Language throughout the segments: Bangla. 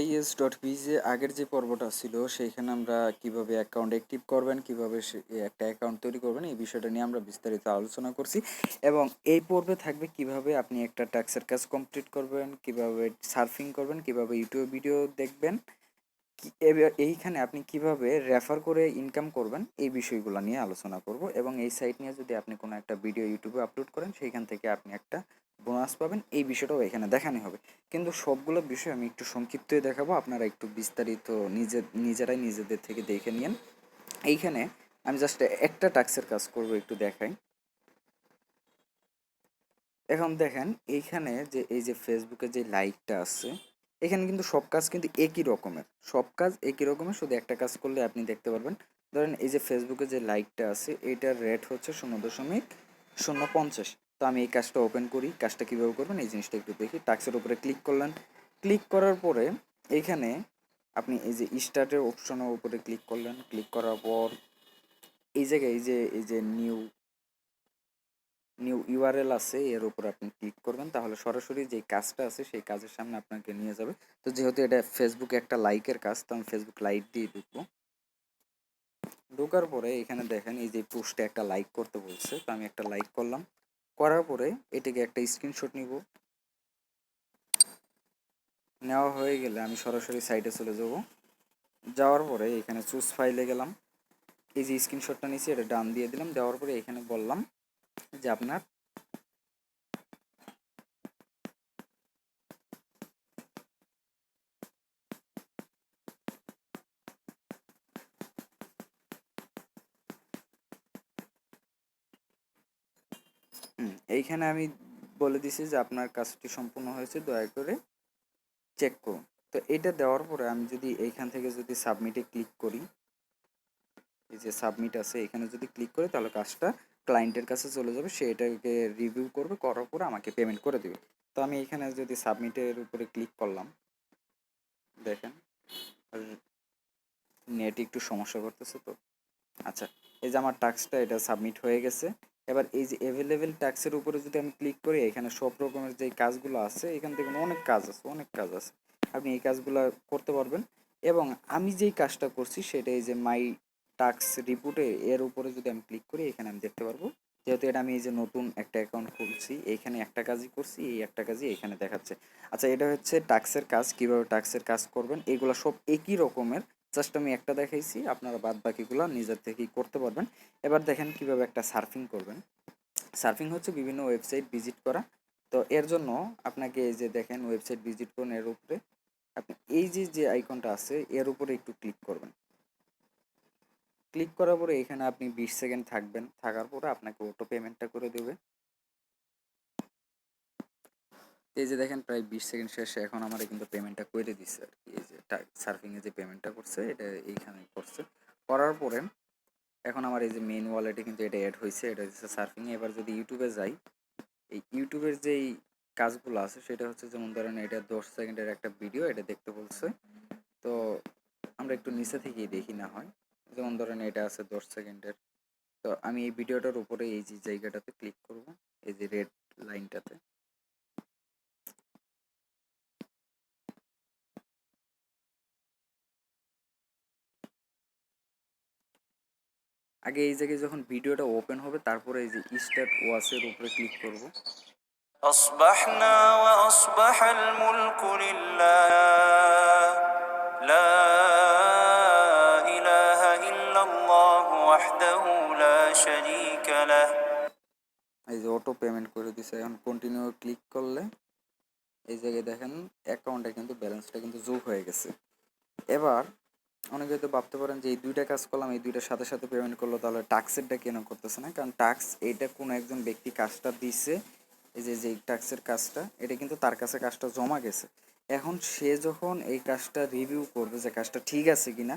AIS.bz আগের যে পর্বটা ছিল সেইখানে আমরা কিভাবে অ্যাকাউন্ট অ্যাক্টিভ করবেন, কিভাবে একটা অ্যাকাউন্ট তৈরি করবেন এই বিষয়টা নিয়ে আমরা বিস্তারিত আলোচনা করছি। এবং এই পর্বে থাকবে কিভাবে আপনি একটা ট্যাক্সের কাজ কমপ্লিট করবেন, কিভাবে সার্ফিং করবেন, কিভাবে ইউটিউব ভিডিও দেখবেন, এইখানে আপনি কিভাবে রেফার করে ইনকাম করবেন এই বিষয়গুলো নিয়ে আলোচনা করব। এবং এই সাইট নিয়ে যদি আপনি কোনো একটা ভিডিও ইউটিউবে আপলোড করেন সেইখান থেকে আপনি একটা বোনাস পাবেন, এই বিষয়টাও এখানে দেখানো হবে। কিন্তু সবগুলো বিষয় আমি একটু সংক্ষিপ্তই দেখাবো, আপনারা একটু বিস্তারিত নিজেরাই নিজেদের থেকে দেখে নিন। এইখানে আমি জাস্ট একটা টাস্কের কাজ করব, একটু দেখাই। এখন দেখেন এইখানে যে এই যে ফেসবুকে যে লাইকটা আছে, এখানে কিন্তু সব কাজ কিন্তু একই রকমের, সব কাজ একই রকমের, শুধু একটা কাজ করলে আপনি দেখতে পারবেন। ধরেন এই যে ফেসবুকে যে লাইকটা আছে এইটার রেট হচ্ছে 0.050। তো আমি এই কাজটা ওপেন করি, কাজটা কীভাবে করবেন এই জিনিসটা একটু দেখি। টাস্কের উপরে ক্লিক করলেন, ক্লিক করার পরে এইখানে আপনি এই যে স্টার্টের অপশনের উপরে ক্লিক করলেন, ক্লিক করার পর এই জায়গায় এই যে নিউ ইউআরএল আছে এর উপর আপনি ক্লিক করবেন, তাহলে সরাসরি যে কাজটা আছে সেই কাজের সামনে আপনাকে নিয়ে যাবে। তো যেহেতু এটা ফেসবুকে একটা লাইকের কাজ, তো আমি ফেসবুক লাইক দিয়ে ঢুকবো। ঢোকার পরে এখানে দেখেন এই যে পোস্টে একটা লাইক করতে বলছে, তো আমি একটা লাইক করলাম। করার পরে এটাকে একটা স্ক্রিনশট নিব। নেওয়া হয়ে গেলে আমি সরাসরি সাইটে চলে যাব। যাওয়ার পরে এখানে চুজ ফাইলে গেলাম, এই যে স্ক্রিনশটটা নিয়েছি এটা ডান দিয়ে দিলাম। দেওয়ার পরে এখানে বললাম যে আপনার এইখানে আমি বলে দিছি যে আপনার কাজটি সম্পূর্ণ হয়েছে, দয়া করে চেক করুন। তো এটা দেওয়ার পরে আমি যদি এইখান থেকে যদি সাবমিটে ক্লিক করি, এই যে সাবমিট আছে এখানে যদি ক্লিক করি তাহলে কাজটা ক্লায়েন্টের কাছে চলে যাবে, সে এটাকে রিভিউ করবে, করার পরে আমাকে পেমেন্ট করে দেবে। তো আমি এখানে যদি সাবমিটের উপরে ক্লিক করলাম, দেখেন নেট একটু সমস্যা করতেছে। তো আচ্ছা, এই যে আমার টাস্কটা এটা সাবমিট হয়ে গেছে। এবার এই যে অ্যাভেলেবেল টাস্কের উপরে যদি আমি ক্লিক করি, এখানে সব রকমের যে কাজগুলো আছে এখান থেকে অনেক কাজ আছে, অনেক কাজ আছে, আপনি এই কাজগুলো করতে পারবেন। এবং আমি যেই কাজটা করছি সেটা এই যে মাই টাস্ক রিপোর্টে এর উপরে যদি আমি ক্লিক করি এখানে আমি দেখতে পারবো, যেহেতু এটা আমি এই যে নতুন একটা অ্যাকাউন্ট খুলছি এইখানে একটা কাজই করছি, এই একটা কাজই এখানে দেখাচ্ছে। আচ্ছা, এটা হচ্ছে টাস্কের কাজ, কীভাবে টাস্কের কাজ করবেন এগুলো সব একই রকমের, জাস্ট আমি একটা দেখাইছি, আপনারা বাদ বাকিগুলো নিজের থেকেই করতে পারবেন। এবার দেখেন কিভাবে একটা সার্ফিং করবেন। সার্ফিং হচ্ছে বিভিন্ন ওয়েবসাইট ভিজিট করা। তো এর জন্য আপনাকে এই যে দেখেন ওয়েবসাইট ভিজিট করুন, এর উপরে আপনি এই যে আইকনটা আছে এর উপরে একটু ক্লিক করবেন। ক্লিক করার পরে এখানে আপনি 20 সেকেন্ড থাকবেন, থাকার পরে আপনাকে অটো পেমেন্টটা করে দেবে। এই যে দেখেন প্রায় 20 সেকেন্ড শেষে এখন আমার কিন্তু পেমেন্টটা করে দিচ্ছে আর কি। এই যে সার্ফিংয়ে যে পেমেন্টটা করছে এটা এইখানে করছে, করার পরে এখন আমার এই যে মেইন ওয়ালেটে কিন্তু এটা অ্যাড হয়েছে, এটা হচ্ছে সার্ফিংয়ে। এবার যদি ইউটিউবে যাই, এই ইউটিউবের যেই কাজগুলো আছে সেটা হচ্ছে যেমন ধরেন এটা 10 সেকেন্ডের একটা ভিডিও, এটা দেখতে বলছে। তো আমরা একটু নিচে থেকেই দেখি না হয়, যেমন ধরেন এটা আছে 10 সেকেন্ডের। তো আমি এই ভিডিওটার উপরে এই যে জায়গাটাতে ক্লিক করব, এই যে রেড লাইনটাতে। আগে এই জায়গায় যখন ভিডিওটা ওপেন হবে তারপরে এই যে স্টার্ট ওয়াচের উপরে ক্লিক করব। أصبحنا وأصبح الملك لله لا إله إلا الله وحده لا شريك له। এই যে অটো পেমেন্ট করে দিছে, এখন কন্টিনিউ ক্লিক করলে এই জায়গায় দেখেন অ্যাকাউন্টে কিন্তু ব্যালেন্সটা কিন্তু যোগ হয়ে গেছে। এবার অনেকে হয়তো ভাবতে পারেন যে এই দুইটা কাজ করলাম, এই দুইটার সাথে সাথে পেমেন্ট করলো, তাহলে টাক্সেরটা কেন করতেছে না? কারণ টাক্স এটা কোনো একজন ব্যক্তি কাজটা দিছে, এই যে টাক্সের কাজটা এটা কিন্তু তার কাছে কাজটা জমা গেছে। এখন সে যখন এই কাজটা রিভিউ করবে যে কাজটা ঠিক আছে কিনা,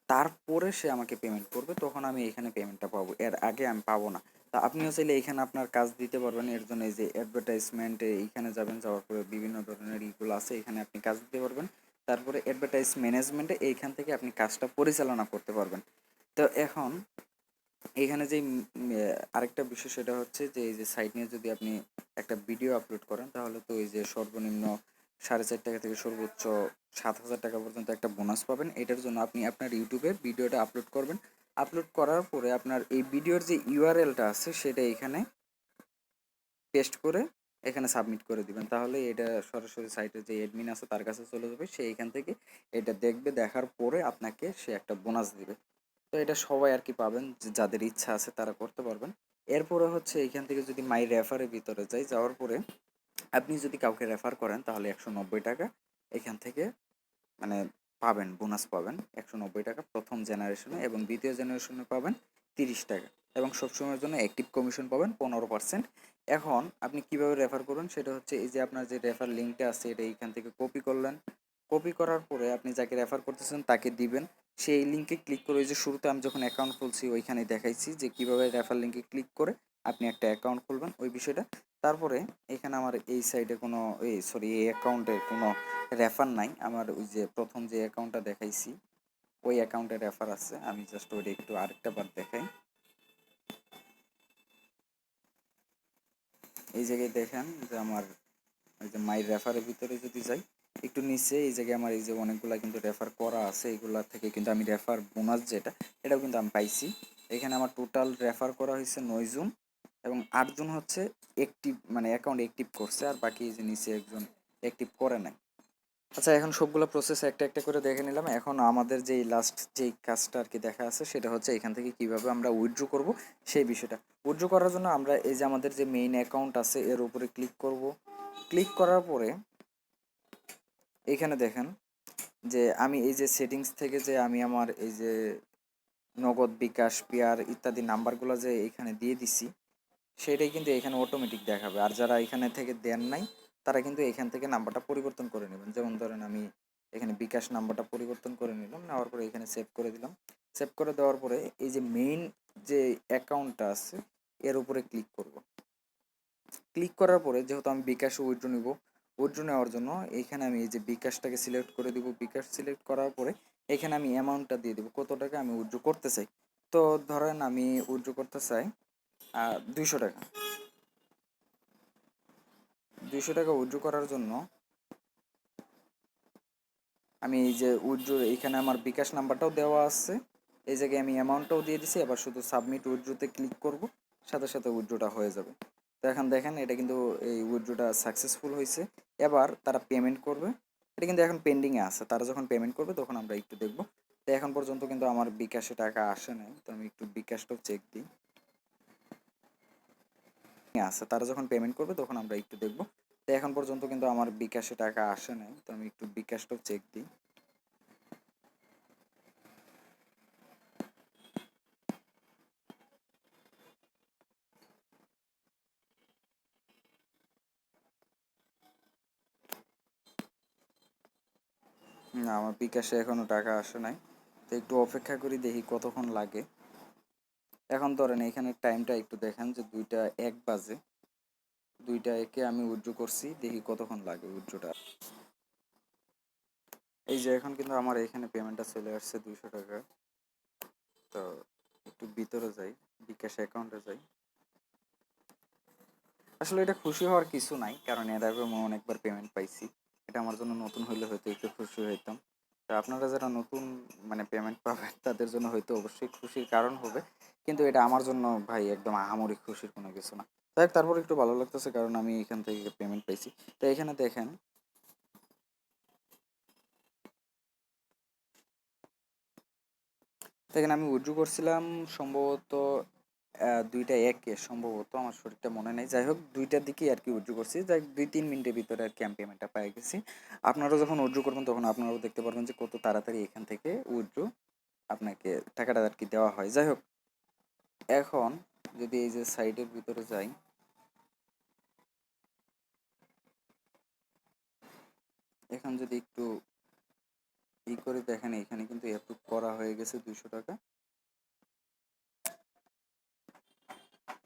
তারপরে সে আমাকে পেমেন্ট করবে, তখন আমি এখানে পেমেন্টটা পাবো, এর আগে আমি পাবো না। তা আপনিও চাইলে এখানে আপনার কাজ দিতে পারবেন। এর জন্য এই যে অ্যাডভার্টাইজমেন্টে এইখানে যাবেন, যাওয়ার পরে বিভিন্ন ধরনের ইগুলো আছে, এখানে আপনি কাজ দিতে পারবেন। তারপরে অ্যাডভার্টাইজ ম্যানেজমেন্টে এইখান থেকে আপনি কাজটা পরিচালনা করতে পারবেন। তো এখন এইখানে যে আরেকটা বিষয় সেটা হচ্ছে যে এই যে সাইট নিয়ে যদি আপনি একটা ভিডিও আপলোড করেন তাহলে তো এই যে সর্বনিম্ন 4,500 থেকে সর্বোচ্চ 7,000 টাকা পর্যন্ত একটা বোনাস পাবেন। এটার জন্য আপনি আপনার ইউটিউবে ভিডিওটা আপলোড করবেন। আপলোড করার পরে আপনার এই ভিডিওর যে ইউআরএলটা আছে সেটা এখানে পেস্ট করে এখানে সাবমিট করে দিবেন। তাহলে এটা সরাসরি সাইটের যে অ্যাডমিন আছে তার কাছে চলে যাবে। সে এখান থেকে এটা দেখবে, দেখার পরে আপনাকে সে একটা বোনাস দিবে। তো এটা সবাই আর কি পাবেন, যাদের ইচ্ছা আছে তারা করতে পারবেন। এরপরে হচ্ছে এখান থেকে যদি মাই রেফারের ভিতরে যাই, যাওয়ার পরে আপনি যদি কাউকে রেফার করেন তাহলে 190 টাকা এখান থেকে মানে পাবেন, বোনাস পাবেন 190 টাকা প্রথম জেনারেশনে, এবং দ্বিতীয় জেনারেশনে পাবেন 30 টাকা, এবং সবসময়ের জন্য অ্যাক্টিভ কমিশন পাবেন 15%। এখন আপনি কিভাবে রেফার করবেন সেটা হচ্ছে এই যে আপনার যে রেফার লিঙ্কটা আছে এটা এইখান থেকে কপি করলেন। কপি করার পরে আপনি যাকে রেফার করতেছেন তাকে দিবেন। সেই লিঙ্কে ক্লিক করে, ওই যে শুরুতে আমি যখন অ্যাকাউন্ট খুলছি ওইখানে দেখাইছি যে কিভাবে রেফার লিঙ্কে ক্লিক করে আপনি একটা অ্যাকাউন্ট খুলবেন ওই বিষয়টা। তারপরে এখানে আমার এই সাইডে কোনো এই অ্যাকাউন্টে কোনো রেফার নাই। আমার ওই যে প্রথম যে অ্যাকাউন্টটা দেখাইছি ওই অ্যাকাউন্টে রেফার আছে। আমি জাস্ট ওইটা একটু আরেকটা বার দেখাই। এই জায়গায় দেখেন যে আমার ওই যে মাই রেফারের ভিতরে যদি যাই একটু নিচে, এই জায়গায় আমার এই যে অনেকগুলা কিন্তু রেফার করা আছে, এগুলা থেকে কিন্তু আমি রেফার বোনাস যেটা এটাও কিন্তু আমি পাইছি। এখানে আমার টোটাল রেফার করা হয়েছে 9 জন, এবং 8 জন হচ্ছে অ্যাক্টিভ মানে অ্যাকাউন্ট অ্যাক্টিভ করছে, আর বাকি এই যে নিচে একজন অ্যাক্টিভ করে নাই। আচ্ছা, এখন সবগুলো প্রসেস একটা একটা করে দেখে নিলাম। এখন আমাদের যেই লাস্ট যেই কাজটা আর কি দেখা আছে সেটা হচ্ছে এখান থেকে কিভাবে আমরা উইথড্র করব সেই বিষয়টা। উইথড্র করার জন্য আমরা এই যে আমাদের যে মেইন অ্যাকাউন্ট আছে এর উপরে ক্লিক করব। ক্লিক করার পরে এখানে দেখেন যে আমি এই যে সেটিংস থেকে যে আমি আমার এই যে নগদ, বিকাশ, পেয়ার ইত্যাদি নাম্বারগুলো যে এখানে দিয়ে দিছি সেটাই কিন্তু এখানে অটোমেটিক দেখাবে। আর যারা এখানে থেকে দেন নাই তারা কিন্তু এখান থেকে নাম্বারটা পরিবর্তন করে নেবেন। যেমন ধরেন আমি এখানে বিকাশ নাম্বারটা পরিবর্তন করে নিলাম, নেওয়ার পরে এখানে সেভ করে দিলাম। সেভ করে দেওয়ার পরে এই যে মেইন যে অ্যাকাউন্টটা আছে এর উপরে ক্লিক করব। ক্লিক করার পরে যেহেতু আমি বিকাশে উইথড্র নিব, উইথড্র নেওয়ার জন্য এইখানে আমি এই যে বিকাশটাকে সিলেক্ট করে দিব। বিকাশ সিলেক্ট করার পরে এখানে আমি অ্যামাউন্টটা দিয়ে দেবো, কত টাকা আমি উইথড্র করতে চাই। তো ধরেন আমি উইথড্র করতে চাই 200 টাকা। 200 টাকা উইথড্র করার জন্য আমি এই যে উইথড্র এখানে আমার বিকাশ নাম্বারটাও দেওয়া আছে, এই জায়গায় আমি অ্যামাউন্টটাও দিয়ে দিছি। এবার শুধু সাবমিট উইথড্রতে ক্লিক করব, সাথে সাথে উইথড্রটা হয়ে যাবে। তো এখন দেখেন এটা কিন্তু এই উইথড্রটা সাকসেসফুল হয়েছে। এবার তারা পেমেন্ট করবে, এটা কিন্তু এখন পেন্ডিংয়ে আছে। তারা যখন পেমেন্ট করবে তখন আমরা একটু দেখব। তো এখন পর্যন্ত কিন্তু আমার বিকাশে টাকা আসে নাই, তো আমি একটু বিকাশটাও চেক দিই। আছে, তারা যখন পেমেন্ট করবে তখন আমরা একটু দেখব। তো এখন পর্যন্ত কিন্তু আমার বিকাশে টাকা আসে নাই, তো আমি একটু বিকাশটাও চেক দিই। না, আমার বিকাশে এখনো টাকা আসে নাই, তো একটু অপেক্ষা করি দেখি কতক্ষণ লাগে। এখন ধরেন এখানে টাইমটা একটু দেখেন যে 2টা 1 বাজে। 2টা 1-এ আমি উইথড্র করছি, দেখি কতক্ষণ লাগে উইথড্রটা। এই যে এখন কিন্তু আমার এখানে পেমেন্টটা চলে আসছে 200 টাকা। তো একটু ভিতরে যাই, বিকাশ অ্যাকাউন্টে যাই। আসলে এটা খুশি হওয়ার কিছু নাই, কারণ এর আগে আমি অনেকবার পেমেন্ট পাইছি। এটা আমার জন্য নতুন হইলে হয়তো একটু খুশি হইতাম। তো আপনারা যারা নতুন মানে পেমেন্ট পাবেন তাদের জন্য হয়তো অবশ্যই খুশির কারণ হবে, কিন্তু এটা আমার জন্য ভাই একদম আহামরি খুশির কোনো কিছু না। তাই তারপর একটু ভালো লাগতেছে কারণ আমি এখান থেকে পেমেন্ট পাইছি। তো এখানে দেখেন দেখেন আমি উইথড্র করছিলাম সম্ভবত 2টা 1-এ, সম্ভবত আমার শরীরটা মনে নেই। যাই হোক 2টার দিকেই আর কি উইথড্র করছি, যাই 2-3 মিনিটের ভিতরে আর কি আমি পেমেন্টটা পেয়ে গেছি। আপনারা যখন উইথড্র করবেন তখন আপনারাও দেখতে পারবেন যে কত তাড়াতাড়ি এখান থেকে উইথড্র আপনাকে টাকাটা আর কি দেওয়া হয়। যাই হোক, এখন যদি এই যে সাইডের ভিতরে যাই, এখন যদি একটু করে দেখেন এখানে কিন্তু অ্যাপ্রুভ করা হয়ে গেছে 200 টাকা।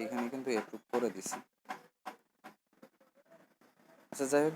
এখানে কিন্তু অ্যাপ্রুভ করে দিছি। আচ্ছা, যাই হোক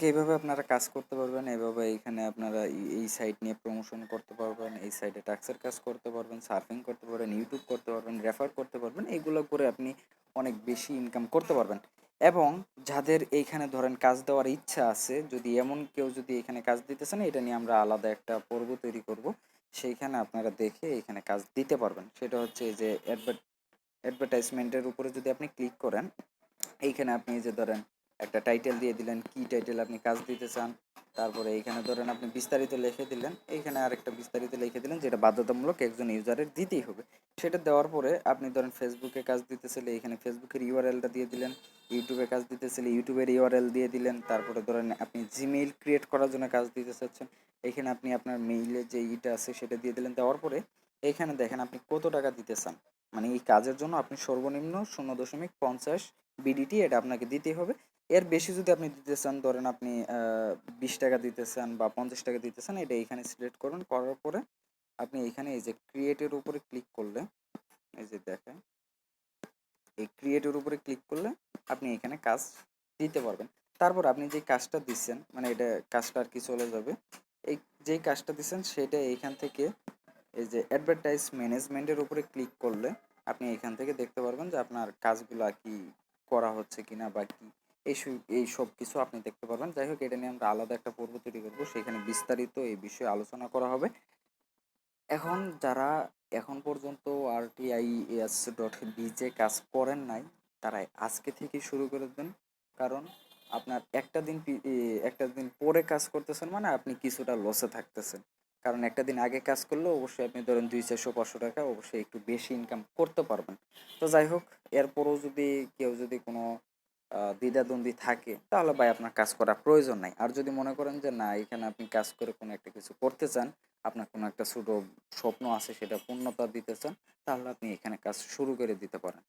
এইভাবে আপনারা কাজ করতে পারবেন। এভাবে এখানে আপনারা এই সাইট নিয়ে প্রমোশন করতে পারবেন, এই সাইটে ট্যাক্সের কাজ করতে পারবেন, সার্ফিং করতে পারবেন, ইউটিউব করতে পারবেন, রেফার করতে পারবেন। এগুলো করে আপনি অনেক বেশি ইনকাম করতে পারবেন। এবং যাদের এইখানে ধরেন কাজ দেওয়ার ইচ্ছা আছে, যদি এমন কেউ যদি এখানে কাজ দিতে চান, এটা নিয়ে আমরা আলাদা একটা পর্ব তৈরি করব। সেইখানে আপনারা দেখে এখানে কাজ দিতে পারবেন। সেটা হচ্ছে এই যে অ্যাডভার্টাইজমেন্টের উপরে যদি আপনি ক্লিক করেন, এইখানে আপনি এই যে ধরেন একটা টাইটেল দিয়ে দিলেন, কি টাইটেল আপনি কাজ দিতে চান। তারপরে এইখানে ধরেন আপনি বিস্তারিত লিখে দিলেন, এইখানে আরেকটা বিস্তারিত লিখে দিলেন, যেটা বাধ্যতামূলক একজন ইউজারের দিতেই হবে। সেটা দেওয়ার পরে আপনি ধরেন ফেসবুকে কাজ দিতে চাইলে এইখানে ফেসবুকের ইউআরএলটা দিয়ে দিলেন, ইউটিউবে কাজ দিতে চাইলে ইউটিউবের ইউআরএল দিয়ে দিলেন। তারপরে ধরেন আপনি জিমেইল ক্রিয়েট করার জন্য কাজ দিতে চাচ্ছেন, এখানে আপনি আপনার মেইলের যে ইটা আছে সেটা দিয়ে দিলেন। দেওয়ার পরে এখানে দেখেন আপনি কত টাকা দিতে চান, মানে এই কাজের জন্য আপনি সর্বনিম্ন 0.50 বিডিটি এটা আপনাকে দিতেই হবে। এর বেশি যদি আপনি দিতে চান, ধরেন আপনি 20 টাকা দিতে চান বা 50 টাকা দিতে চান, এটা এখানে সিলেক্ট করুন। করার পরে আপনি এখানে এই যে ক্রিয়েটের উপরে ক্লিক করলে, এই যে দেখেন এই ক্রিয়েটের উপরে ক্লিক করলে আপনি এখানে কাজ দিতে পারবেন। তারপর আপনি যে কাজটা দিচ্ছেন, মানে এটা কাজটা আর কি চলে যাবে। এই যেই কাজটা দিচ্ছেন সেটা এইখান থেকে এই যে অ্যাডভার্টাইজ ম্যানেজমেন্টের উপরে ক্লিক করলে আপনি এখান থেকে দেখতে পারবেন যে আপনার কাজগুলো কি করা হচ্ছে কিনা বা কি এই সব কিছু আপনি দেখতে পারবেন। যাই হোক, এটা নিয়ে আমরা আলাদা একটা পর্ব তৈরি করবো, সেখানে বিস্তারিত এই বিষয়ে আলোচনা করা হবে। এখন যারা এখন পর্যন্ত RTIS.BJ কাজ করেন নাই, তারাই আজকে থেকে শুরু করে দেন। কারণ আপনার একটা দিন পরে কাজ করতেছেন মানে আপনি কিছুটা লসে থাকতেছেন। কারণ একটা দিন আগে কাজ করলে অবশ্যই আপনি ধরেন 200-400 টাকা অবশ্যই একটু বেশি ইনকাম করতে পারবেন। তো যাই হোক, এরপরও যদি কেউ যদি কোনো দ্বিধাদ্বন্দ্বী থাকে, তাহলে ভাই আপনার কাজ করার প্রয়োজন নাই। আর যদি মনে করেন যে না, এখানে আপনি কাজ করে কোনো একটা কিছু করতে চান, আপনার কোনো একটা ছোট স্বপ্ন আছে সেটা পূর্ণতা দিতে চান, তাহলে আপনি এখানে কাজ শুরু করে দিতে পারেন।